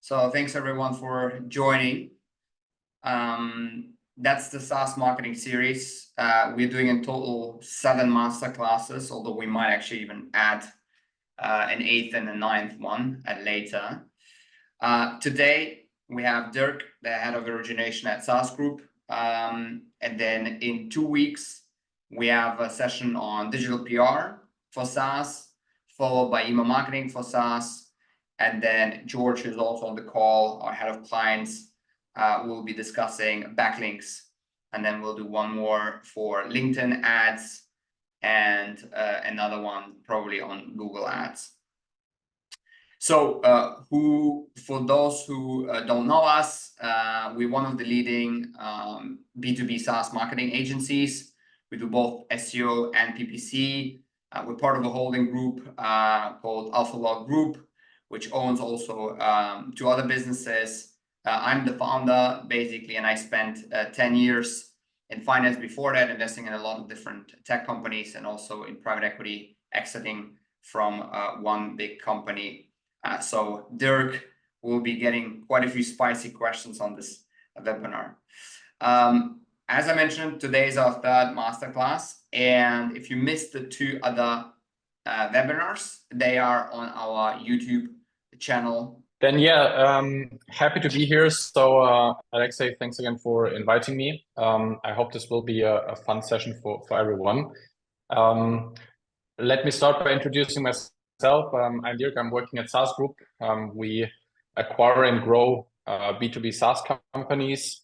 So thanks everyone for joining. That's the SaaS marketing series. We're doing in total 7 master classes, although we might actually even add an 8th and a 9th one later. Today we have Dirk, the head of origination at SaaS Group. And then in 2 weeks, we have a session on digital PR for SaaS, followed by email marketing for SaaS. And then George, who's also on the call, our head of clients, will be discussing backlinks. And then we'll do one more for LinkedIn ads and another one probably on Google Ads. So for those who don't know us, we're one of the leading B2B SaaS marketing agencies. We do both SEO and PPC. We're part of a holding group called Alpha Log Group, which owns also 2 other businesses. I'm the founder, basically, and I spent 10 years in finance before that, investing in a lot of different tech companies and also in private equity, exiting from one big company. So Dirk will be getting quite a few spicy questions on this webinar. As I mentioned, today is our 3rd masterclass, and if you missed the 2 other webinars, they are on our YouTube channel. Then happy to be here. So Alexei, thanks again for inviting me. I hope this will be a fun session for everyone. Let me start by introducing myself. I'm Dirk. I'm working at SaaS Group. We acquire and grow B2B SaaS companies,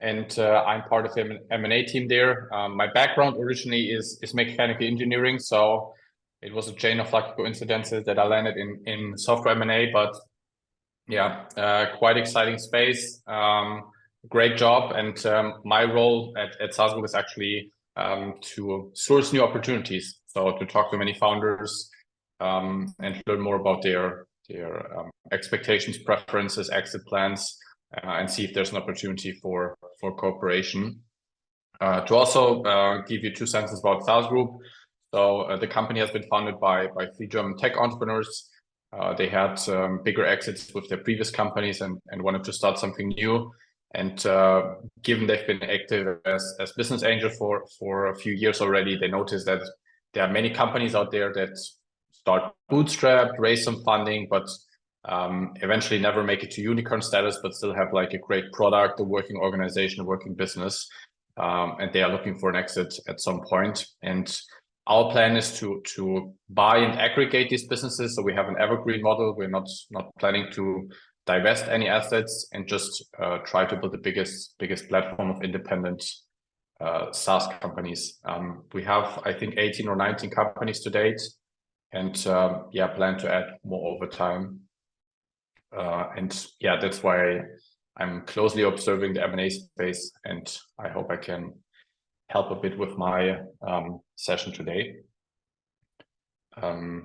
and I'm part of the M&A team there. My background originally is mechanical engineering, so it was a chain of lucky coincidences that I landed in software M&A, but quite exciting space, great job. And my role at SaaS Group is actually to source new opportunities. So to talk to many founders and learn more about their expectations, preferences, exit plans, and see if there's an opportunity for cooperation. To also give you 2 sentences about SaaS Group. So the company has been founded by 3 German tech entrepreneurs. They had bigger exits with their previous companies and wanted to start something new. And given they've been active as business angel for a few years already, they noticed that there are many companies out there that start bootstrapped, raise some funding, but eventually never make it to unicorn status, but still have like a great product, a working organization, a working business. And they are looking for an exit at some point. And our plan is to buy and aggregate these businesses. So we have an evergreen model. We're not planning to divest any assets and just try to build the biggest platform of independent SaaS companies. We have, I think, 18 or 19 companies to date, and plan to add more over time. That's why I'm closely observing the M&A space, and I hope I can help a bit with my session today. Let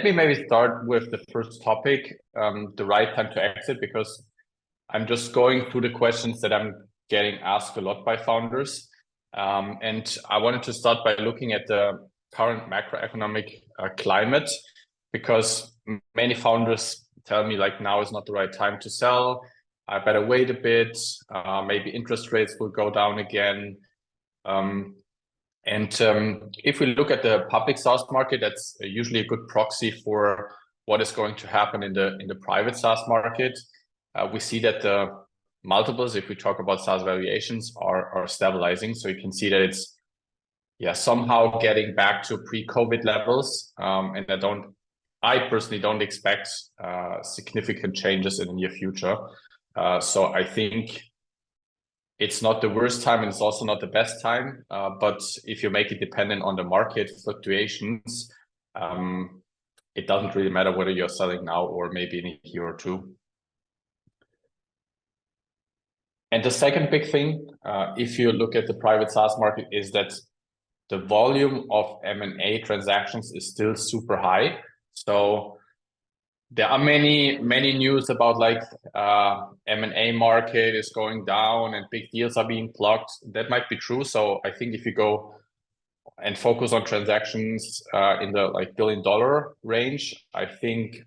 me maybe start with the first topic, the right time to exit, because I'm just going through the questions that I'm getting asked a lot by founders. And I wanted to start by looking at the current macroeconomic climate, because many founders tell me like now is not the right time to sell. I better wait a bit. Maybe interest rates will go down again. If we look at the public SaaS market, that's usually a good proxy for what is going to happen in the private SaaS market. We see that the multiples, if we talk about SaaS valuations, are stabilizing. So you can see that it's somehow getting back to pre-COVID levels. And I personally don't expect significant changes in the near future. So I think it's not the worst time, and it's also not the best time. But if you make it dependent on the market fluctuations, it doesn't really matter whether you're selling now or maybe in a year or 2. And the second big thing, if you look at the private SaaS market, is that the volume of M&A transactions is still super high. So there are many news about like M&A market is going down and big deals are being blocked. That might be true. So I think if you go and focus on transactions in the like $1 billion range, I think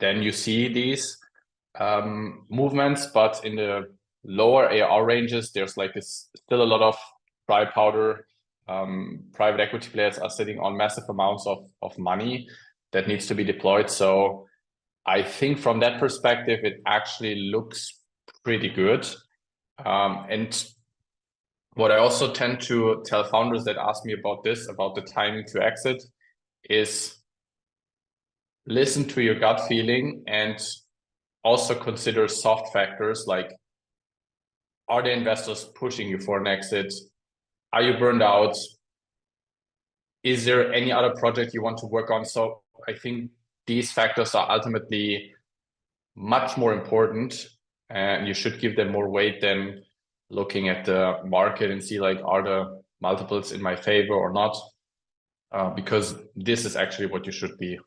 then you see these movements. But in the lower ARR ranges, there's like still a lot of dry powder. Private equity players are sitting on massive amounts of money that needs to be deployed. So I think from that perspective, it actually looks pretty good. And what I also tend to tell founders that ask me about this, about the timing to exit, is listen to your gut feeling and also consider soft factors like, are the investors pushing you for an exit? Are you burned out? Is there any other project you want to work on? So I think these factors are ultimately much more important, and you should give them more weight than looking at the market and see like, are the multiples in my favor or not? Because this is actually what you should be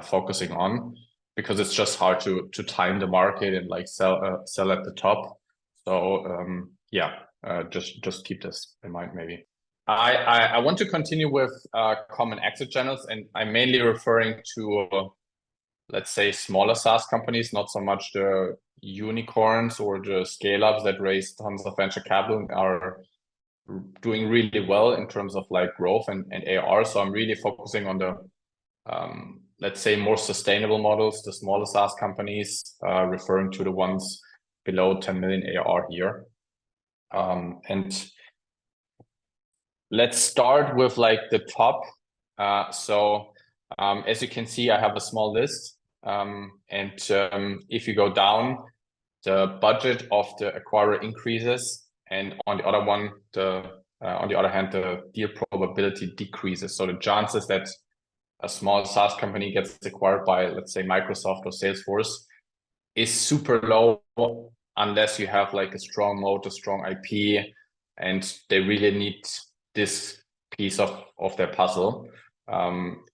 focusing on, because it's just hard to time the market and like sell at the top. So just keep this in mind. Maybe I want to continue with common exit channels, and I'm mainly referring to let's say smaller SaaS companies, not so much the unicorns or the scale-ups that raise tons of venture capital and are doing really well in terms of like growth and AR. So I'm really focusing on the let's say more sustainable models, the smaller SaaS companies, referring to the ones below 10 million AR here. And let's start with like the top. As you can see, I have a small list. If you go down, the budget of the acquirer increases, and on the other hand, the deal probability decreases. So the chances that a small SaaS company gets acquired by, let's say, Microsoft or Salesforce is super low unless you have like a strong moat, a strong IP, and they really need this piece of their puzzle.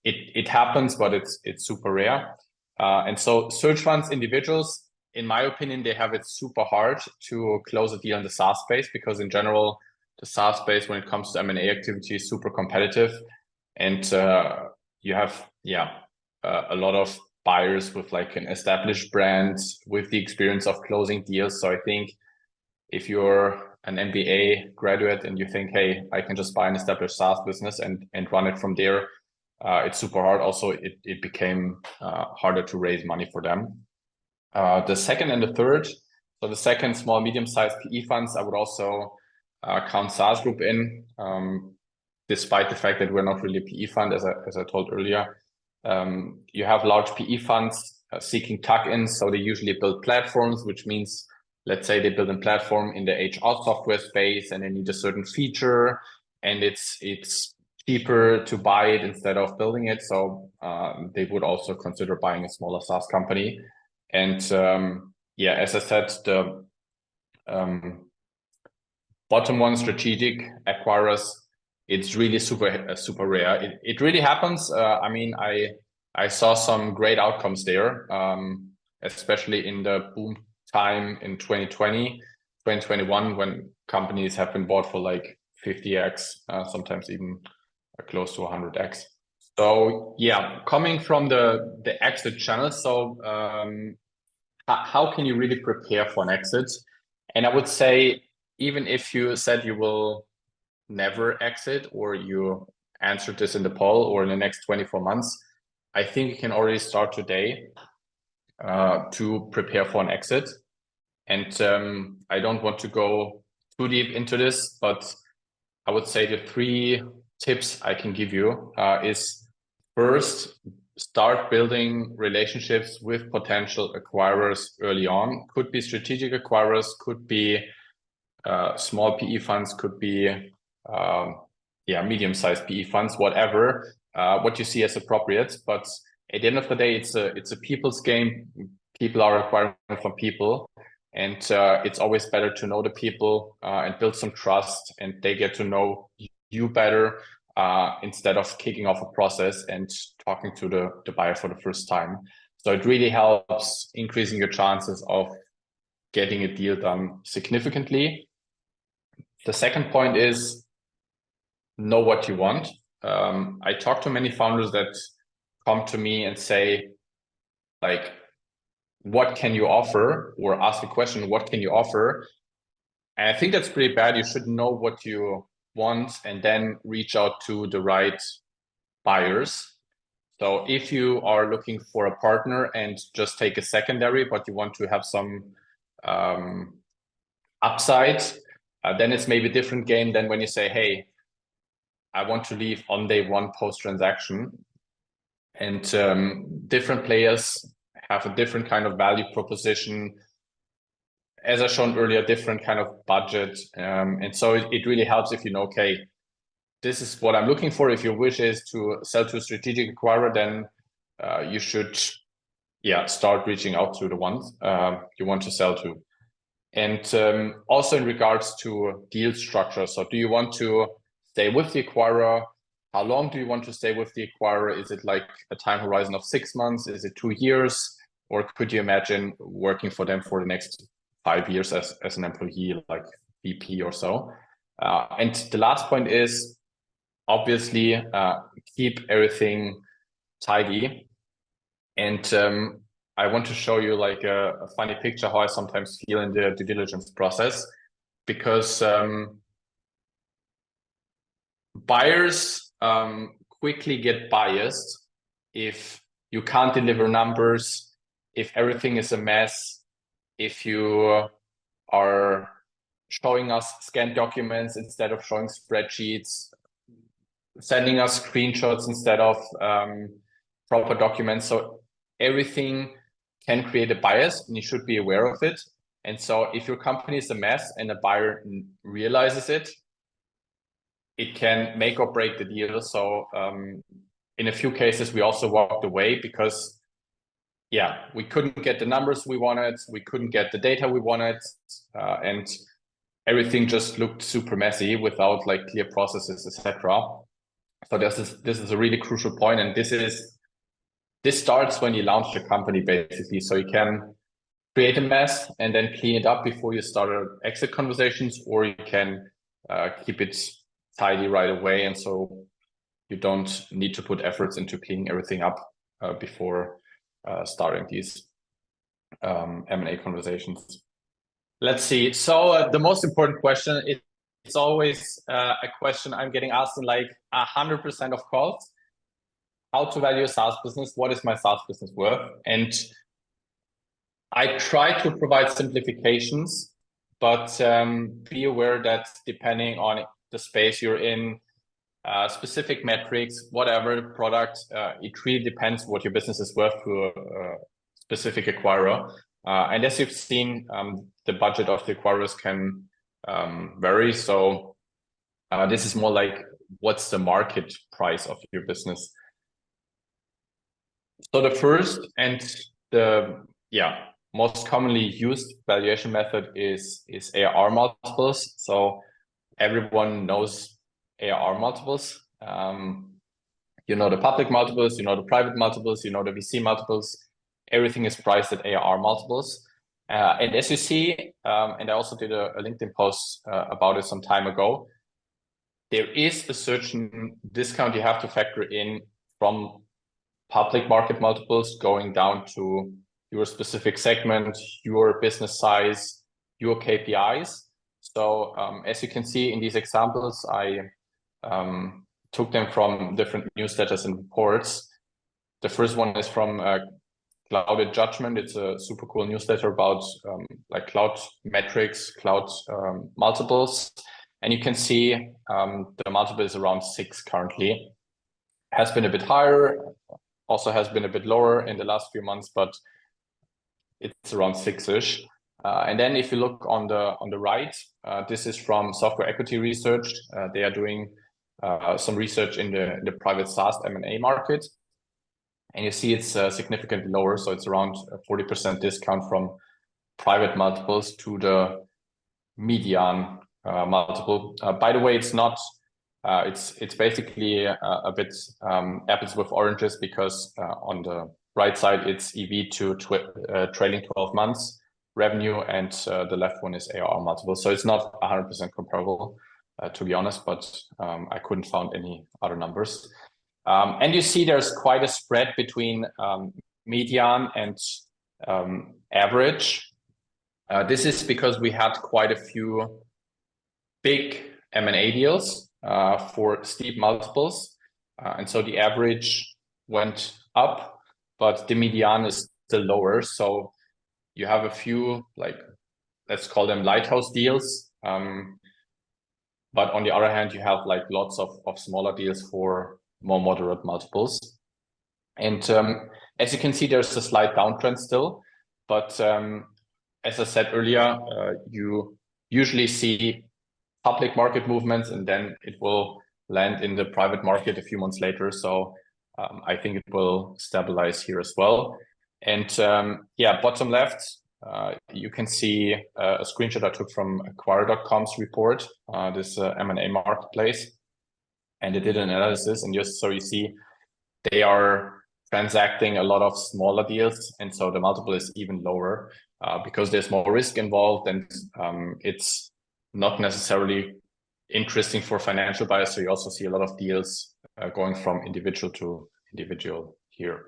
It happens, but it's super rare. And so search funds, individuals, in my opinion, they have it super hard to close a deal in the SaaS space, because in general, the SaaS space, when it comes to M&A activity, is super competitive. And you have, a lot of buyers with like an established brand with the experience of closing deals. So I think if you're an MBA graduate and you think, hey, I can just buy an established SaaS business and run it from there, it's super hard. Also, it became harder to raise money for them. The second and the third, so the second, small, medium-sized PE funds, I would also count SaaS Group in, despite the fact that we're not really a PE fund, as I told earlier. You have large PE funds seeking tuck-ins, so they usually build platforms, which means, let's say they build a platform in the HR software space and they need a certain feature, and it's cheaper to buy it instead of building it. So they would also consider buying a smaller SaaS company. And as I said, the bottom one, strategic acquirers, it's really super rare. It really happens. I mean, I saw some great outcomes there, especially in the boom time in 2020, 2021, when companies have been bought for like 50x, sometimes even close to 100x. So coming from the exit channel. So how can you really prepare for an exit? And I would say, even if you said you will never exit, or you answered this in the poll, or in the next 24 months, I think you can already start today to prepare for an exit. And I don't want to go too deep into this, but I would say the 3 tips I can give you is, first, start building relationships with potential acquirers early on. Could be strategic acquirers, could be small PE funds, could be medium-sized PE funds, whatever, what you see as appropriate. But at the end of the day, it's a people's game. People are acquiring from people, and it's always better to know the people and build some trust, and they get to know you better, instead of kicking off a process and talking to the buyer for the first time. So it really helps increasing your chances of getting a deal done significantly. The second point is, know what you want. I talk to many founders that come to me and say, like, what can you offer, or ask a question, what can you offer? And I think that's pretty bad. You should know what you want and then reach out to the right buyers. So if you are looking for a partner and just take a secondary, but you want to have some upside, then it's maybe a different game than when you say, hey, I want to leave on day one post-transaction. And different players have a different kind of value proposition. As I shown earlier, different kind of budget. And so it really helps if you know, okay, this is what I'm looking for. If your wish is to sell to a strategic acquirer, then you should, start reaching out to the ones you want to sell to. And also in regards to deal structure. So do you want to stay with the acquirer? How long do you want to stay with the acquirer? Is it like a time horizon of 6 months? Is it 2 years? Or could you imagine working for them for the next 5 years as an employee, like VP or so? And the last point is, obviously, keep everything tidy. And I want to show you like a funny picture how I sometimes feel in the due diligence process, because buyers quickly get biased if you can't deliver numbers, if everything is a mess, if you are showing us scanned documents instead of showing spreadsheets, sending us screenshots instead of proper documents. So everything can create a bias, and you should be aware of it. And so if your company is a mess and a buyer realizes it, it can make or break the deal. So in a few cases, we also walked away because, we couldn't get the numbers we wanted, we couldn't get the data we wanted, and everything just looked super messy without like clear processes, etc. So this is a really crucial point, and this starts when you launch the company, basically. So you can create a mess and then clean it up before you start exit conversations, or you can keep it tidy right away, and so you don't need to put efforts into cleaning everything up before starting these M&A conversations. Let's see. So the most important question, it's always a question I'm getting asked in like 100% of calls: how to value a SaaS business? What is my SaaS business worth? And I try to provide simplifications, but be aware that depending on the space you're in, specific metrics, whatever product, it really depends what your business is worth to a specific acquirer. And as you've seen, the budget of the acquirers can vary. So this is more like, what's the market price of your business? So the first and the most commonly used valuation method is ARR multiples. So everyone knows ARR multiples. You know the public multiples, you know the private multiples, you know the VC multiples. Everything is priced at ARR multiples. And as you see, and I also did a LinkedIn post about it some time ago, there is a certain discount you have to factor in from public market multiples going down to your specific segment, your business size, your KPIs. So as you can see in these examples, I took them from different newsletters and reports. The first one is from Clouded Judgment. It's a super cool newsletter about like cloud metrics, cloud multiples. And you can see the multiple is around 6 currently. Has been a bit higher, also has been a bit lower in the last few months, but it's around 6-ish. And then if you look on the right, this is from Software Equity Research. They are doing some research in the private SaaS M&A market. And you see it's significantly lower. So it's around a 40% discount from private multiples to the median multiple. By the way, it's not, it's basically a bit apples with oranges, because on the right side, it's EV to trailing 12 months revenue, and the left one is ARR multiple. So it's not 100% comparable, to be honest, but I couldn't find any other numbers. And you see there's quite a spread between median and average. This is because we had quite a few big M&A deals for steep multiples. And so the average went up, but the median is still lower. So you have a few, like, let's call them lighthouse deals. But on the other hand, you have like lots of smaller deals for more moderate multiples. And as you can see, there's a slight downtrend still. But as I said earlier, you usually see public market movements, and then it will land in the private market a few months later. So I think it will stabilize here as well. And yeah, bottom left, you can see a screenshot I took from Acquire.com's report, this M&A marketplace. And they did an analysis, and just so you see, they are transacting a lot of smaller deals. And so the multiple is even lower because there's more risk involved, and it's not necessarily interesting for financial buyers. So you also see a lot of deals going from individual to individual here.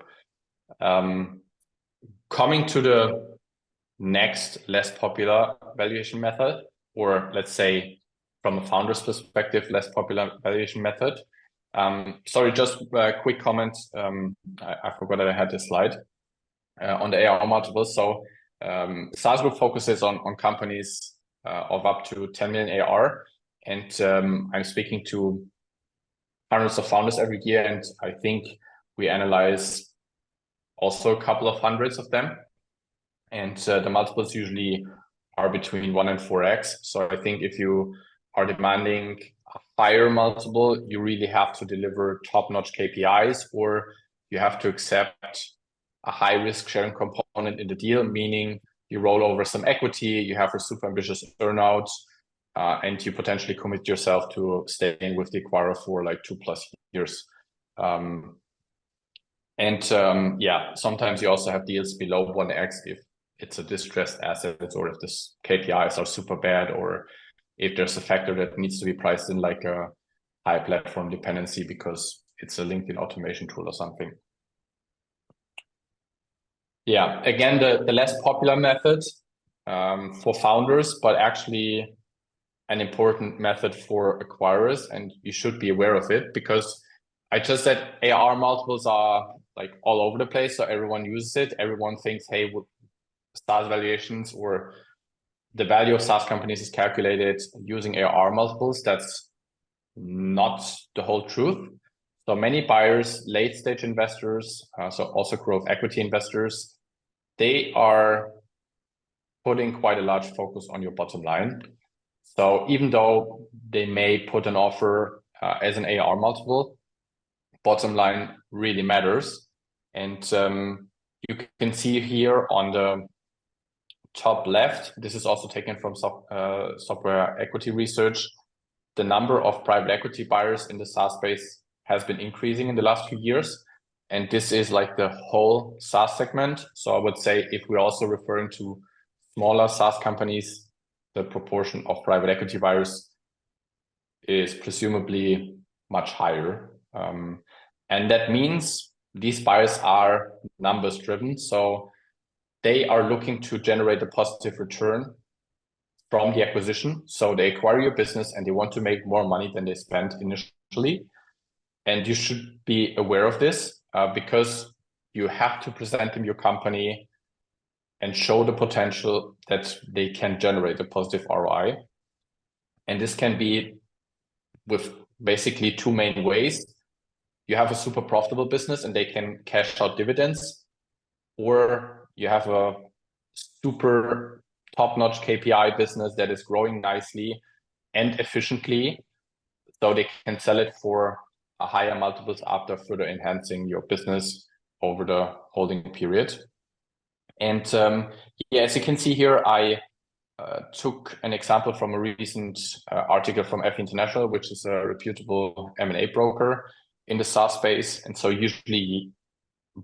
Coming to the next less popular valuation method, or let's say from a founder's perspective, less popular valuation method. Sorry, just a quick comment. I forgot that I had this slide on the ARR multiples. So SaaS Group focuses on companies of up to 10 million ARR. And I'm speaking to hundreds of founders every year. And I think we analyze also a couple of hundreds of them. And the multiples usually are between 1 and 4x. So I think if you are demanding a higher multiple, you really have to deliver top-notch KPIs, or you have to accept a high risk sharing component in the deal, meaning you roll over some equity, you have a super ambitious earnout, and you potentially commit yourself to staying with the acquirer for like 2+ years. Yeah, sometimes you also have deals below 1x if it's a distressed asset, or if the KPIs are super bad, or if there's a factor that needs to be priced in, like a high platform dependency because it's a LinkedIn automation tool or something. Yeah, again, the less popular method for founders, but actually an important method for acquirers, and you should be aware of it, because I just said ARR multiples are like all over the place, so everyone uses it. Everyone thinks, hey, SaaS valuations or the value of SaaS companies is calculated using ARR multiples. That's not the whole truth. So many buyers, late stage investors, so also growth equity investors, they are putting quite a large focus on your bottom line. So even though they may put an offer as an ARR multiple, bottom line really matters. And you can see here on the top left, this is also taken from software equity research. The number of private equity buyers in the SaaS space has been increasing in the last few years. And this is like the whole SaaS segment. So I would say if we're also referring to smaller SaaS companies, the proportion of private equity buyers is presumably much higher. And that means these buyers are numbers driven. So they are looking to generate a positive return from the acquisition. So they acquire your business and they want to make more money than they spent initially. And you should be aware of this because you have to present them your company and show the potential that they can generate a positive ROI. And this can be with basically two main ways. You have a super profitable business and they can cash out dividends, or you have a super top-notch KPI business that is growing nicely and efficiently, so they can sell it for a higher multiples after further enhancing your business over the holding period. And yeah, as you can see here, I took an example from a recent article from FE International, which is a reputable M&A broker in the SaaS space. And so usually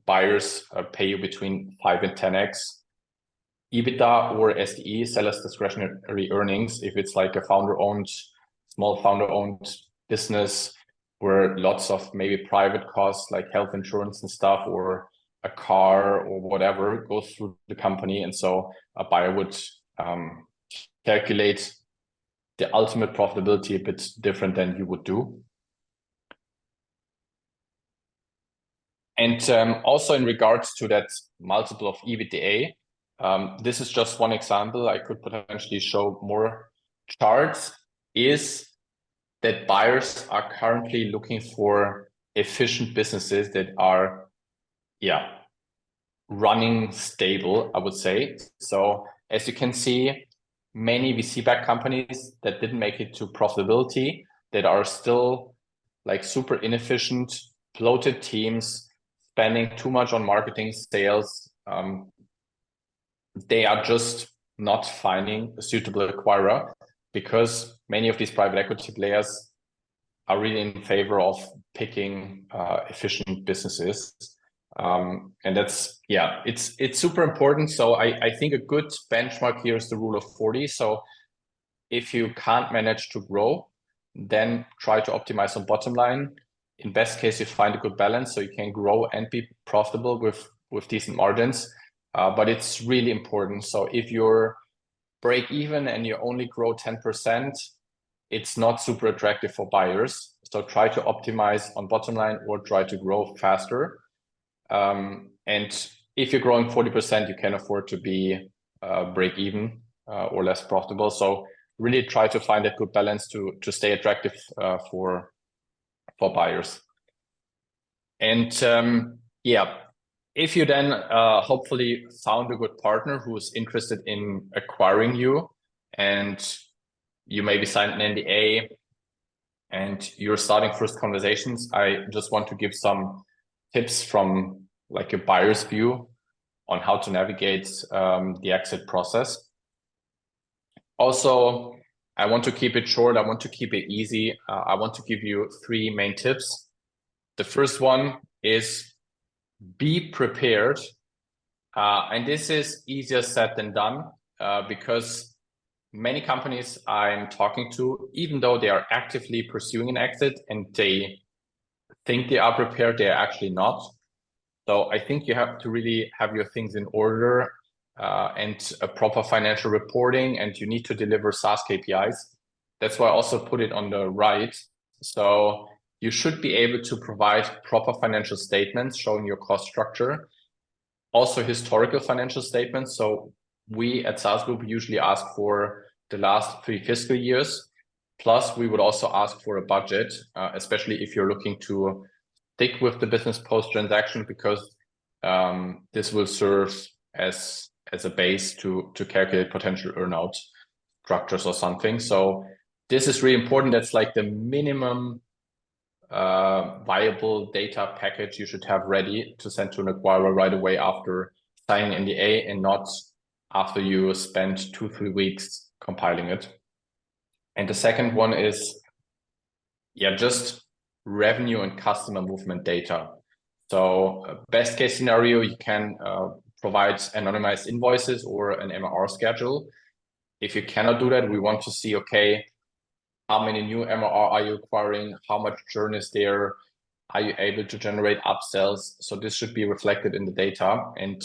buyers pay you between 5 and 10x EBITDA or SDE, seller's discretionary earnings, if it's like a founder-owned, small founder-owned business where lots of maybe private costs like health insurance and stuff, or a car or whatever goes through the company. And so a buyer would calculate the ultimate profitability a bit different than you would do. And also in regards to that multiple of EBITDA, this is just one example. I could potentially show more charts, is that buyers are currently looking for efficient businesses that are, running stable, I would say. So as you can see, many VC-backed companies that didn't make it to profitability, that are still like super inefficient, bloated teams, spending too much on marketing, sales, they are just not finding a suitable acquirer, because many of these private equity players are really in favor of picking efficient businesses. And that's, it's super important. So I think a good benchmark here is the rule of 40. So if you can't manage to grow, then try to optimize on bottom line. In best case, you find a good balance so you can grow and be profitable with decent margins. But it's really important. So if you're break even and you only grow 10%, it's not super attractive for buyers. So try to optimize on bottom line or try to grow faster. And if you're growing 40%, you can afford to be break even or less profitable. So really try to find a good balance to stay attractive for buyers. And if you then hopefully found a good partner who is interested in acquiring you, and you maybe signed an NDA and you're starting first conversations, I just want to give some tips from like a buyer's view on how to navigate the exit process. Also, I want to keep it short. I want to keep it easy. I want to give you 3 main tips. The first one is be prepared. And this is easier said than done because many companies I'm talking to, even though they are actively pursuing an exit and they think they are prepared, they're actually not. So I think you have to really have your things in order and a proper financial reporting, and you need to deliver SaaS KPIs. That's why I also put it on the right. So you should be able to provide proper financial statements showing your cost structure, also historical financial statements. So we at SaaS Group usually ask for the last 3 fiscal years. Plus, we would also ask for a budget, especially if you're looking to stick with the business post-transaction, because this will serve as a base to calculate potential earnout structures or something. So this is really important. That's like the minimum viable data package you should have ready to send to an acquirer right away after signing NDA, and not after you spend 2-3 weeks compiling it. And the second one is, just revenue and customer movement data. So best case scenario, you can provide anonymized invoices or an MRR schedule. If you cannot do that, we want to see, okay, how many new MRR are you acquiring? How much churn is there? Are you able to generate upsells? So this should be reflected in the data. And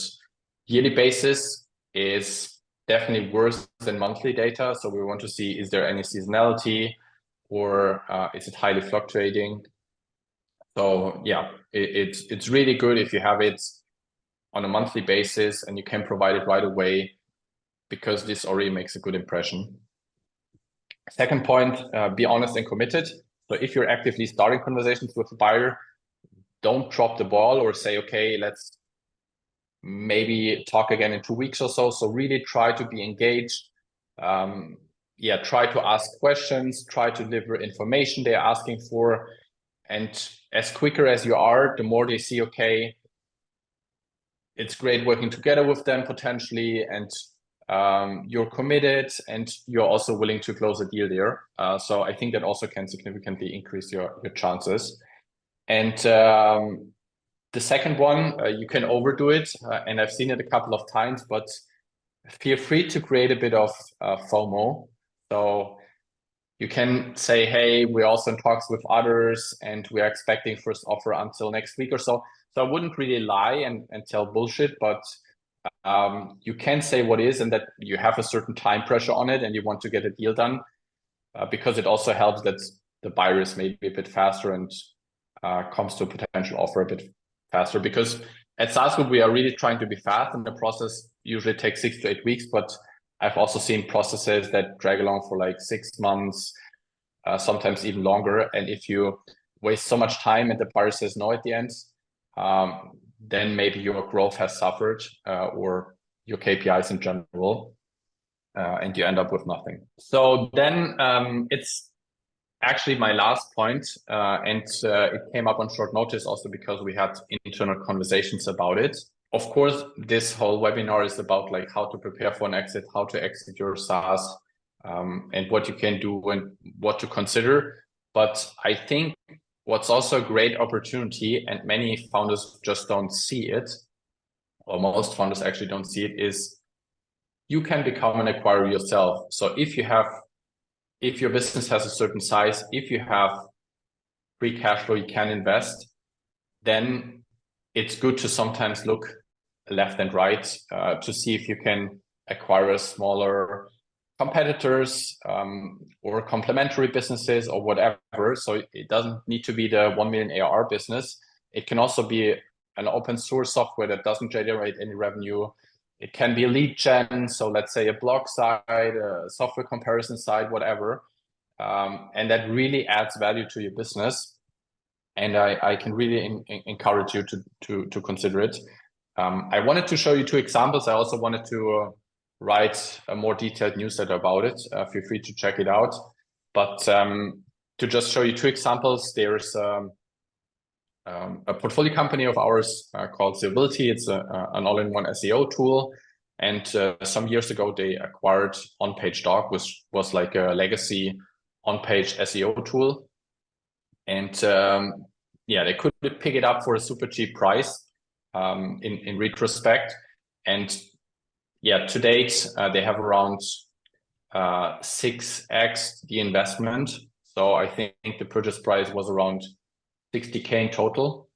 yearly basis is definitely worse than monthly data. So we want to see, is there any seasonality, or is it highly fluctuating? So it's really good if you have it on a monthly basis and you can provide it right away, because this already makes a good impression. Second point, be honest and committed. So if you're actively starting conversations with a buyer, don't drop the ball or say, okay, let's maybe talk again in 2 weeks or so. So really try to be engaged. Try to ask questions, try to deliver information they're asking for. And as quicker as you are, the more they see, okay, it's great working together with them potentially, and you're committed and you're also willing to close a deal there. So I think that also can significantly increase your chances. And the second one, you can overdo it, and I've seen it a couple of times, but feel free to create a bit of FOMO. So you can say, hey, we're also in talks with others and we're expecting first offer until next week or so. So I wouldn't really lie and tell bullshit, but you can say what is, and that you have a certain time pressure on it and you want to get a deal done, because it also helps that the buyer is maybe a bit faster and comes to a potential offer a bit faster. Because at SaaS Group, we are really trying to be fast, and the process usually takes 6 to 8 weeks, but I've also seen processes that drag along for like 6 months, sometimes even longer. And if you waste so much time and the buyer says no at the end, then maybe your growth has suffered, or your KPIs in general, and you end up with nothing. So then it's actually my last point, and it came up on short notice also because we had internal conversations about it. Of course, this whole webinar is about like how to prepare for an exit, how to exit your SaaS, and what you can do and what to consider. But I think what's also a great opportunity, and many founders just don't see it, or most founders actually don't see it, is you can become an acquirer yourself. So if your business has a certain size, if you have free cash flow you can invest, then it's good to sometimes look left and right, to see if you can acquire smaller competitors, or complementary businesses or whatever. So it doesn't need to be the 1 million ARR business. It can also be an open source software that doesn't generate any revenue. It can be a lead gen, so let's say a blog site, a software comparison site, whatever, and that really adds value to your business. And I can really encourage you to consider it. I wanted to show you 2 examples. I also wanted to write a more detailed newsletter about it. Feel free to check it out. But to just show you 2 examples, there's a portfolio company of ours called Valuation. It's an all-in-one SEO tool. And some years ago, they acquired OnPageDoc, which was like a legacy on-page SEO tool. And yeah, they could pick it up for a super cheap price, in retrospect. And yeah, to date, they have around 6x the investment. So I think the purchase price was around 60K in total.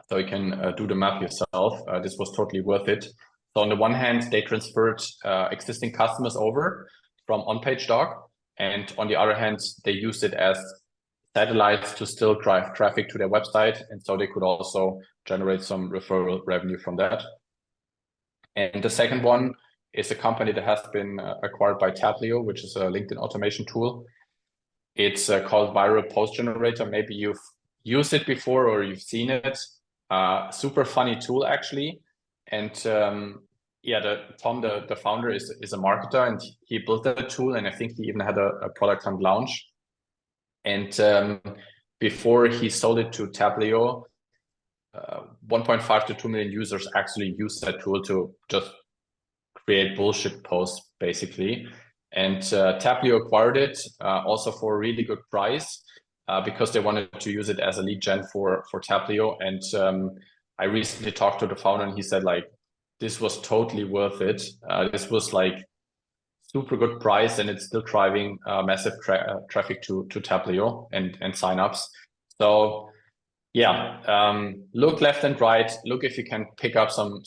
So you can do the math yourself. This was totally worth it. So on the one hand, they transferred existing customers over from OnPageDoc, and on the other hand, they used it as satellites to still drive traffic to their website, and so they could also generate some referral revenue from that. And the second one is a company that has been acquired by Tablio, which is a LinkedIn automation tool. It's called Viral Post Generator. Maybe you've used it before or you've seen it. Super funny tool, actually. And yeah, Tom, the founder, is a marketer, and he built that tool, and I think he even had a product on launch. And before he sold it to Tablio, 1.5 to 2 million users actually used that tool to just create bullshit posts, basically. And Tablio acquired it also for a really good price, because they wanted to use it as a lead gen for Tablio. And I recently talked to the founder, and he said, like, this was totally worth it. This was like super good price, and it's still driving massive traffic to Tablio and signups. So yeah, look left and right. Look if you can pick up some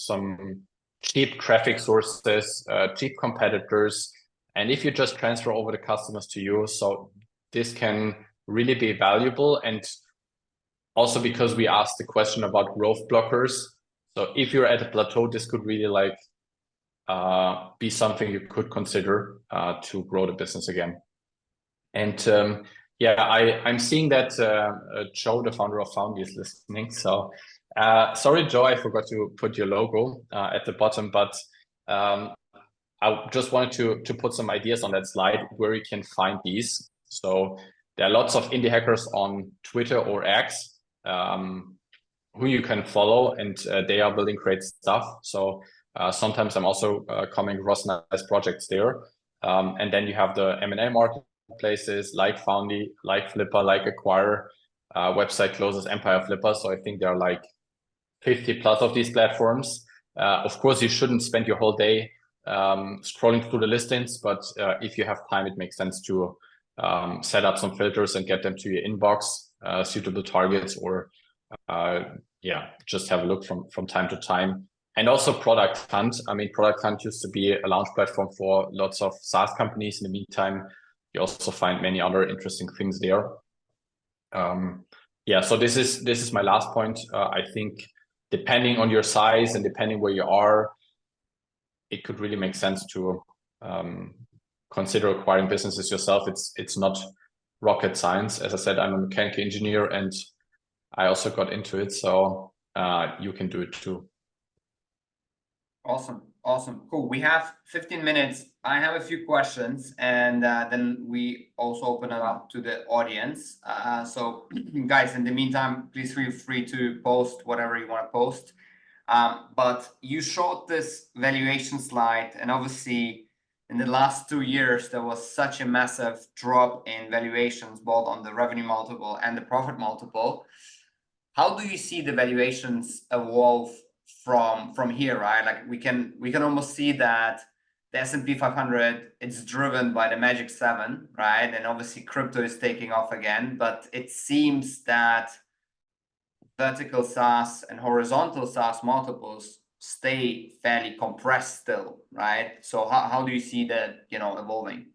cheap traffic sources, cheap competitors, and if you just transfer over the customers to you, so this can really be valuable. And also because we asked the question about growth blockers, so if you're at a plateau, this could really like be something you could consider to grow the business again. And yeah, I'm seeing that Joe, the founder of Foundly, is listening. So sorry, Joe, I forgot to put your logo at the bottom, but I just wanted to put some ideas on that slide where you can find these. So there are lots of indie hackers on Twitter or X who you can follow, and they are building great stuff. So sometimes I'm also coming across nice projects there. And then you have the M&A marketplaces like Foundly, like Flipper, like Acquire, Website Closers, Empire Flipper. So I think there are like 50 plus of these platforms. Of course, you shouldn't spend your whole day scrolling through the listings, but if you have time, it makes sense to set up some filters and get them to your inbox, suitable targets, or just have a look from time to time. And also Product Hunt. I mean, Product Hunt used to be a launch platform for lots of SaaS companies. In the meantime, you also find many other interesting things there. So this is my last point. I think depending on your size and depending where you are, it could really make sense to consider acquiring businesses yourself. It's not rocket science. As I said, I'm a mechanical engineer and I also got into it, so you can do it too. Awesome, cool. We have 15 minutes. I have a few questions, and then we also open it up to the audience. So guys, in the meantime, please feel free to post whatever you want to post. But you showed this valuation slide, and obviously in the last 2 years, there was such a massive drop in valuations, both on the revenue multiple and the profit multiple. How do you see the valuations evolve from here, right? Like we can almost see that the S&P 500, it's driven by the Magic 7, right? And obviously crypto is taking off again, but it seems that vertical SaaS and horizontal SaaS multiples stay fairly compressed still, right? So how do you see that, evolving?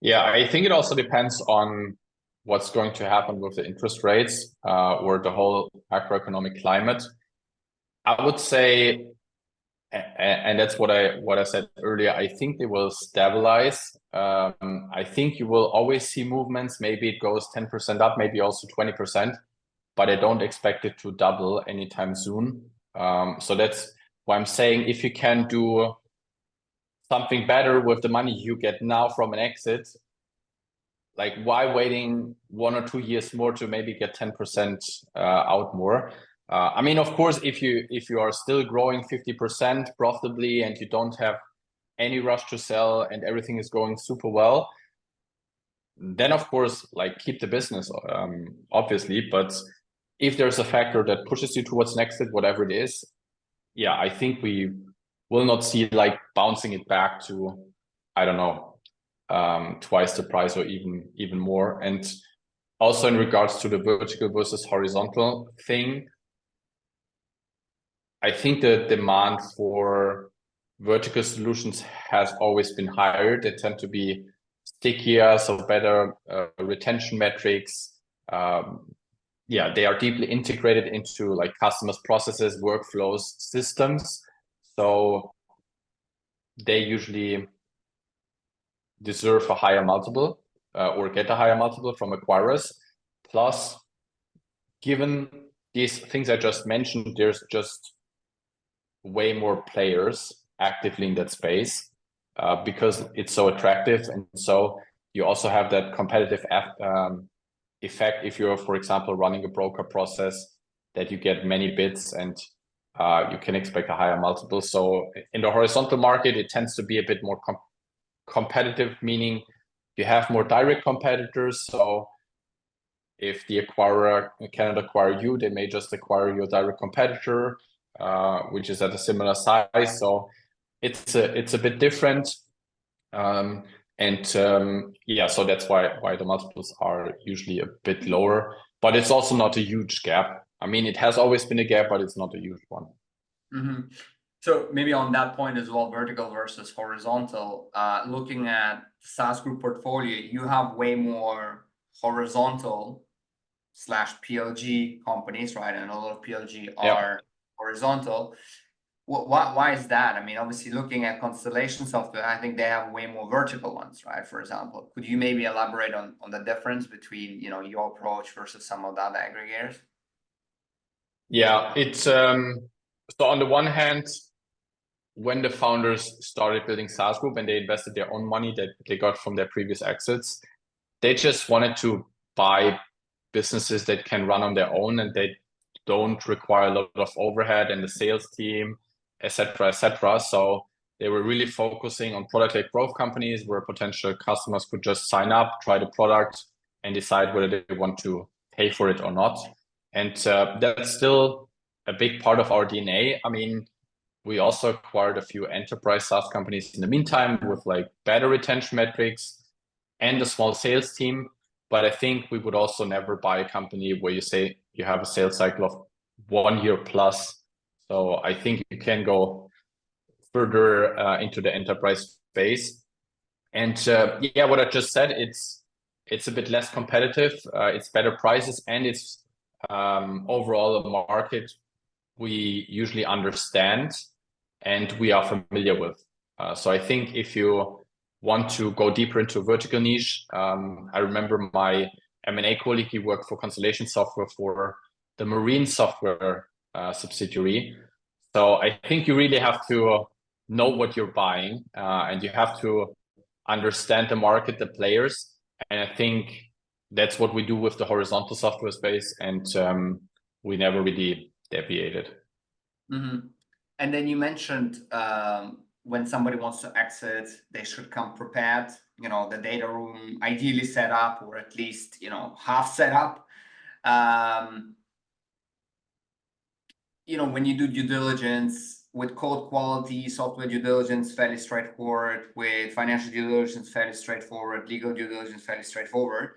Yeah, I think it also depends on what's going to happen with the interest rates or the whole macroeconomic climate. I would say, and that's what I said earlier, I think they will stabilize. I think you will always see movements. Maybe it goes 10% up, maybe also 20%, but I don't expect it to double anytime soon. So that's why I'm saying if you can do something better with the money you get now from an exit, like why waiting 1 or 2 years more to maybe get 10% out more? I mean, of course, if you are still growing 50% profitably and you don't have any rush to sell and everything is going super well, then of course, like keep the business, obviously. But if there's a factor that pushes you towards an exit, whatever it is, I think we will not see like bouncing it back to, I don't know, twice the price or even more. And also in regards to the vertical versus horizontal thing, I think the demand for vertical solutions has always been higher. They tend to be stickier, so better retention metrics. They are deeply integrated into like customers' processes, workflows, systems. So they usually deserve a higher multiple or get a higher multiple from acquirers. Plus, given these things I just mentioned, there's just way more players actively in that space because it's so attractive. And so you also have that competitive effect if you're, for example, running a broker process, that you get many bids and you can expect a higher multiple. So in the horizontal market, it tends to be a bit more competitive, meaning you have more direct competitors. So if the acquirer cannot acquire you, they may just acquire your direct competitor, which is at a similar size. So it's a bit different. So that's why the multiples are usually a bit lower, but it's also not a huge gap. I mean, it has always been a gap, but it's not a huge one. Mm-hmm. So maybe on that point as well, vertical versus horizontal, looking at SaaS Group portfolio, you have way more horizontal / PLG companies, right? And a lot of PLG are horizontal. Why is that? I mean, obviously looking at Constellation Software, I think they have way more vertical ones, right? For example, could you maybe elaborate on the difference between, your approach versus some of the other aggregators? Yeah, it's so on the one hand, when the founders started building SaaS Group and they invested their own money that they got from their previous exits, they just wanted to buy businesses that can run on their own and they don't require a lot of overhead and the sales team, etc., etc. So they were really focusing on product-led growth companies where potential customers could just sign up, try the product, and decide whether they want to pay for it or not. And that's still a big part of our DNA. I mean, we also acquired a few enterprise SaaS companies in the meantime with like better retention metrics and a small sales team. But I think we would also never buy a company where you say you have a sales cycle of 1 year plus. So I think you can go further into the enterprise space. And yeah, what I just said, it's a bit less competitive, it's better prices, and it's overall a market we usually understand and we are familiar with. So I think if you want to go deeper into vertical niche, I remember my M&A colleague, he worked for Constellation Software for the marine software subsidiary. So I think you really have to know what you're buying, and you have to understand the market, the players. And I think that's what we do with the horizontal software space, and we never really deviated. Mm-hmm. And then you mentioned when somebody wants to exit, they should come prepared, you know, the data room ideally set up, or at least, you know, half set up. You know, when you do due diligence with code quality, software due diligence, fairly straightforward, with financial due diligence, fairly straightforward, legal due diligence, fairly straightforward.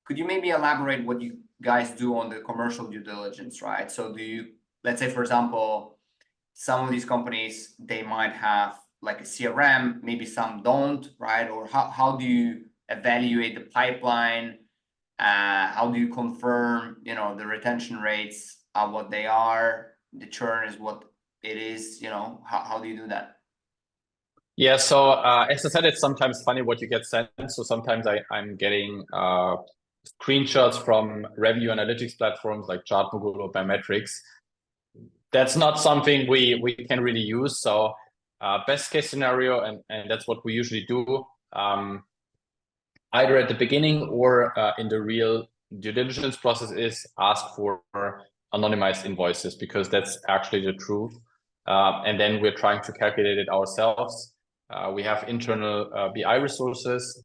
Could you maybe elaborate what you guys do on the commercial due diligence, right? So do you, let's say, for example, some of these companies, they might have like a CRM, maybe some don't, right? Or how do you evaluate the pipeline? How do you confirm, you know, the retention rates are what they are, the churn is what it is, you know, how do you do that? Yeah, so as I said, it's sometimes funny what you get sent. So sometimes I'm getting screenshots from revenue analytics platforms like Chartmogul or Biometrics. That's not something we can really use. So best case scenario, and that's what we usually do, either at the beginning or in the real due diligence process, is ask for anonymized invoices, because that's actually the truth. And then we're trying to calculate it ourselves. We have internal BI resources.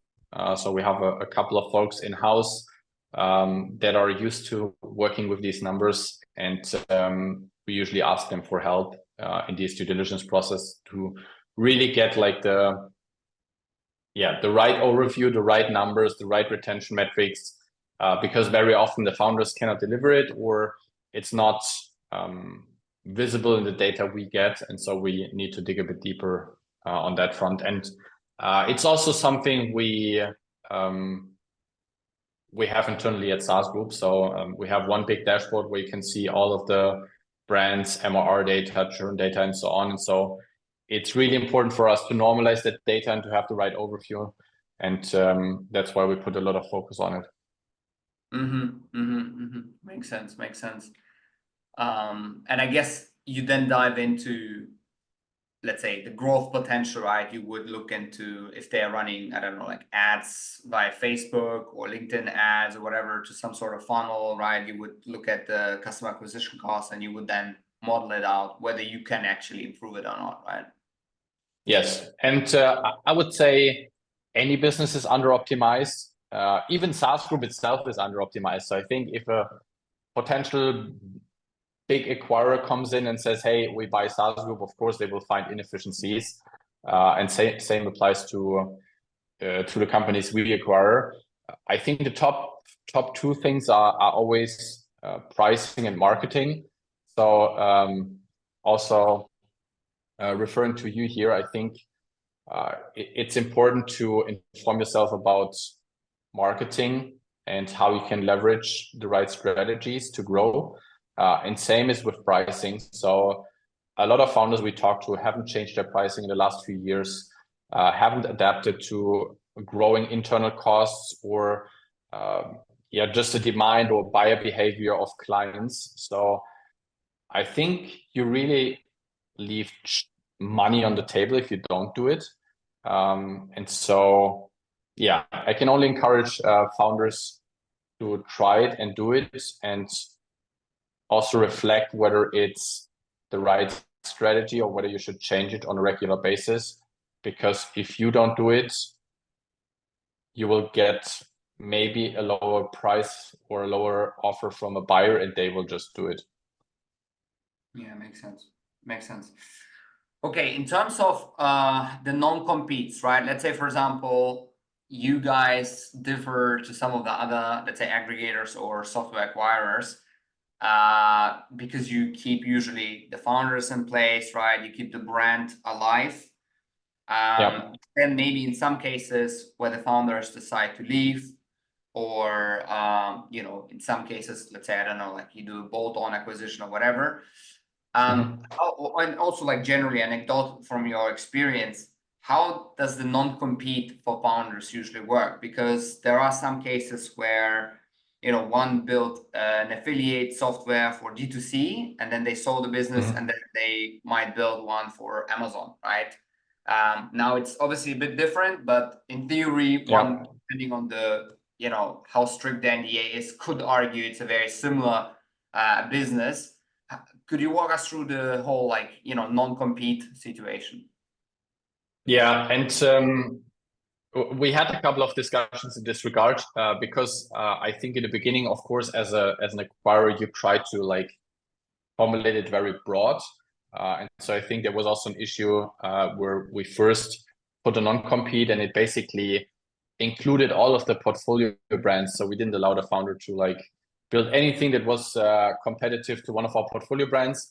So we have a couple of folks in-house that are used to working with these numbers. And we usually ask them for help in this due diligence process to really get like the right overview, the right numbers, the right retention metrics, because very often the founders cannot deliver it, or it's not visible in the data we get. And so we need to dig a bit deeper on that front. And it's also something we have internally at SaaS Group. So we have one big dashboard where you can see all of the brands, MRR data, churn data, and so on. And so it's really important for us to normalize that data and to have the right overview. And that's why we put a lot of focus on it. Makes sense, makes sense. And I guess you then dive into, let's say, the growth potential, right? You would look into if they're running, I don't know, like ads via Facebook or LinkedIn ads or whatever to some sort of funnel, right? You would look at the customer acquisition cost and you would then model it out whether you can actually improve it or not, right? Yes. And I would say any business is under optimized. Even SaaS Group itself is under optimized. So I think if a potential big acquirer comes in and says, hey, we buy SaaS Group, of course, they will find inefficiencies. And same applies to the companies we acquire. I think the top two things are always pricing and marketing. So also referring to you here, I think it's important to inform yourself about marketing and how you can leverage the right strategies to grow. And same is with pricing. So a lot of founders we talk to haven't changed their pricing in the last few years, haven't adapted to growing internal costs or just the demand or buyer behavior of clients. So I think you really leave money on the table if you don't do it. And so, yeah, I can only encourage founders to try it and do it, and also reflect whether it's the right strategy or whether you should change it on a regular basis. Because if you don't do it, you will get maybe a lower price or a lower offer from a buyer, and they will just do it. Yeah, makes sense. Makes sense. Okay, in terms of the non-competes, right? Let's say, for example, you guys differ to some of the other, let's say, aggregators or software acquirers. because you keep usually the founders in place, right? You keep the brand alive. Then maybe in some cases where the founders decide to leave, or you know, in some cases, let's say, I don't know, like you do a bolt-on acquisition or whatever. And also, like, generally, anecdotal from your experience, how does the non-compete for founders usually work? Because there are some cases where, you know, one built an affiliate software for D2C, and then they sold the business, and then they might build one for Amazon, right? Now it's obviously a bit different, but in theory, one, depending on the, you know, how strict the NDA is, could argue it's a very similar business. Could you walk us through the whole, like, you know, non-compete situation? Yeah, and we had a couple of discussions in this regard, because I think in the beginning, of course, as an acquirer, you try to like formulate it very broad. And so I think there was also an issue where we first put a non-compete, and it basically included all of the portfolio brands. So we didn't allow the founder to like build anything that was competitive to one of our portfolio brands.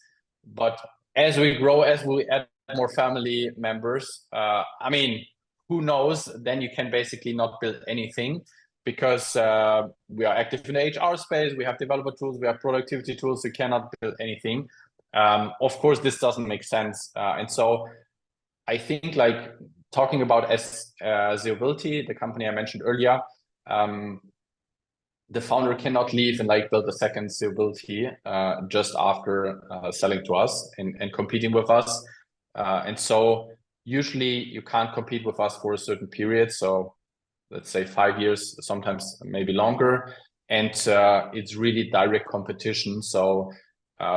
But as we grow, as we add more family members, I mean, who knows? Then you can basically not build anything, because we are active in the HR space, we have developer tools, we have productivity tools, you cannot build anything. Of course, this doesn't make sense. And so I think, like, talking about Seeability, the company I mentioned earlier, the founder cannot leave and like build a second Seeability just after selling to us and competing with us. And so usually you can't compete with us for a certain period. So let's say 5 years, sometimes maybe longer. And it's really direct competition. So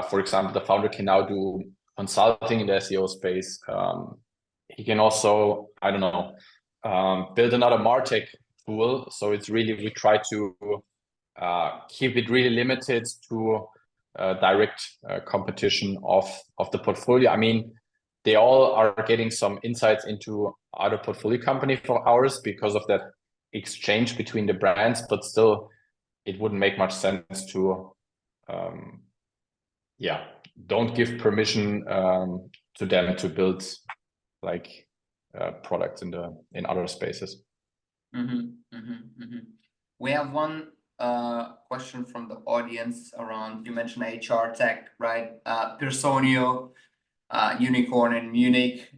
for example, the founder can now do consulting in the SEO space. He can also, I don't know, build another MarTech tool. So it's really, we try to keep it really limited to direct competition of the portfolio. I mean, they all are getting some insights into other portfolio company for ours because of that exchange between the brands, but still it wouldn't make much sense to don't give permission to them to build like products in other spaces. We have one question from the audience around, you mentioned HR tech, right? Personio, unicorn in Munich,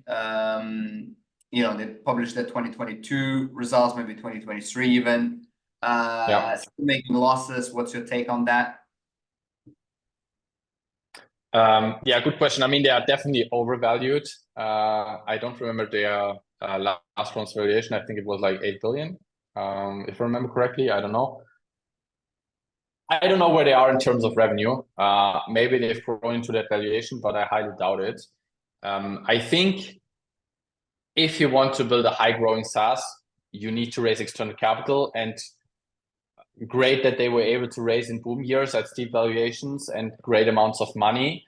you know, they published their 2022 results, maybe 2023 even. Still making losses. What's your take on that? Good question. I mean, they are definitely overvalued. I don't remember their last round's valuation. I think it was like 8 billion, if I remember correctly. I don't know. I don't know where they are in terms of revenue. Maybe they've grown into that valuation, but I highly doubt it. I think if you want to build a high-growing SaaS, you need to raise external capital, and great that they were able to raise in boom years at steep valuations and great amounts of money.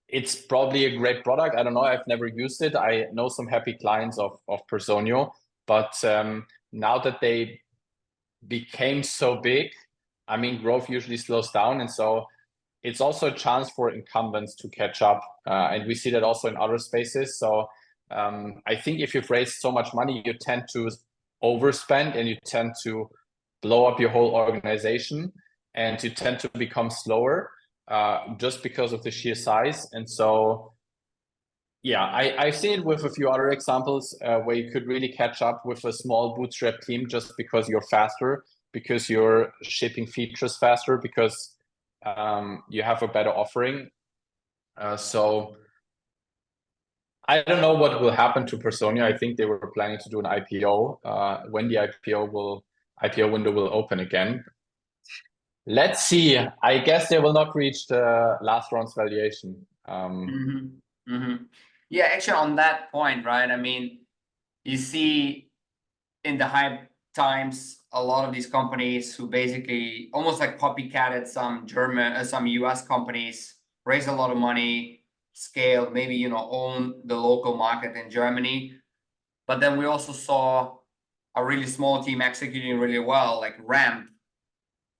It's probably a great product. I don't know. I've never used it. I know some happy clients of Personio, but now that they became so big, I mean, growth usually slows down, and so it's also a chance for incumbents to catch up, and we see that also in other spaces. So I think if you've raised so much money, you tend to overspend and you tend to blow up your whole organization, and you tend to become slower just because of the sheer size. And so I've seen it with a few other examples where you could really catch up with a small bootstrap team just because you're faster, because you're shipping features faster, because you have a better offering. So I don't know what will happen to Personio. I think they were planning to do an IPO when the IPO window will open again. Let's see. I guess they will not reach the last round's valuation. Yeah, actually, on that point, right? I mean, you see in the hype times, a lot of these companies who basically almost like copycatted some US companies, raised a lot of money, scaled, maybe, you know, own the local market in Germany. But then we also saw a really small team executing really well, like Ramp,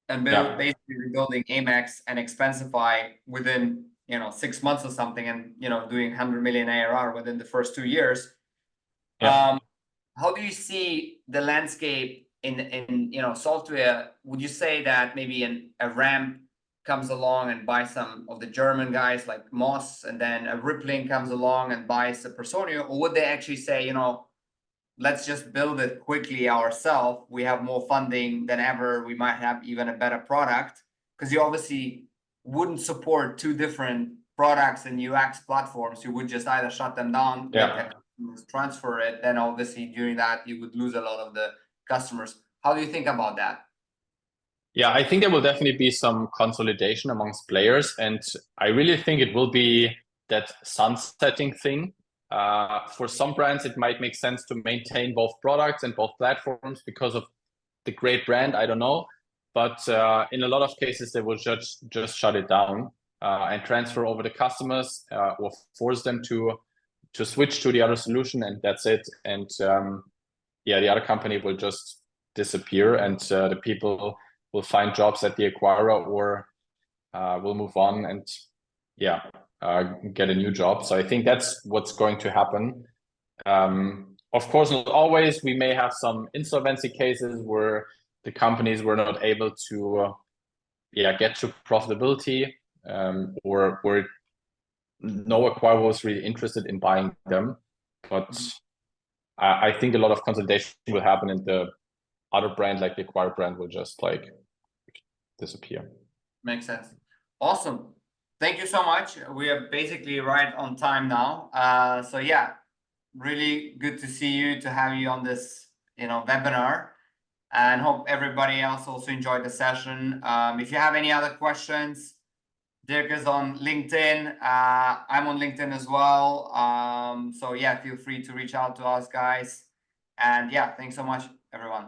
and basically rebuilding Amex and Expensify within 6 months or something, and doing 100 million ARR within the first 2 years. Yeah. How do you see the landscape in software? Would you say that maybe a ramp comes along and buys some of the German guys like Moss, and then a Rippling comes along and buys a Personio, or would they actually say, let's just build it quickly ourselves? We have more funding than ever. We might have even a better product, because you obviously wouldn't support 2 different products and UX platforms. You would just either shut them down, transfer it. Then obviously during that you would lose a lot of the customers. How do you think about that? Yeah, I think there will definitely be some consolidation amongst players, and I really think it will be that sunsetting thing. For some brands, it might make sense to maintain both products and both platforms because of the great brand. I don't know, but in a lot of cases, they will just shut it down and transfer over the customers or force them to switch to the other solution, and that's it. And the other company will just disappear, and the people will find jobs at the acquirer or will move on and get a new job. So I think that's what's going to happen. Of course, not always. We may have some insolvency cases where the companies were not able to get to profitability, or where no acquirer was really interested in buying them. But I think a lot of consolidation will happen, and the other brand, like the acquired brand, will just disappear. Makes sense. Awesome. Thank you so much. We are basically right on time now. So yeah, really good to see you, to have you on this webinar, and hope everybody else also enjoyed the session. If you have any other questions, Dirk is on LinkedIn. I'm on LinkedIn as well. So yeah, feel free to reach out to us, guys. And yeah, thanks so much, everyone.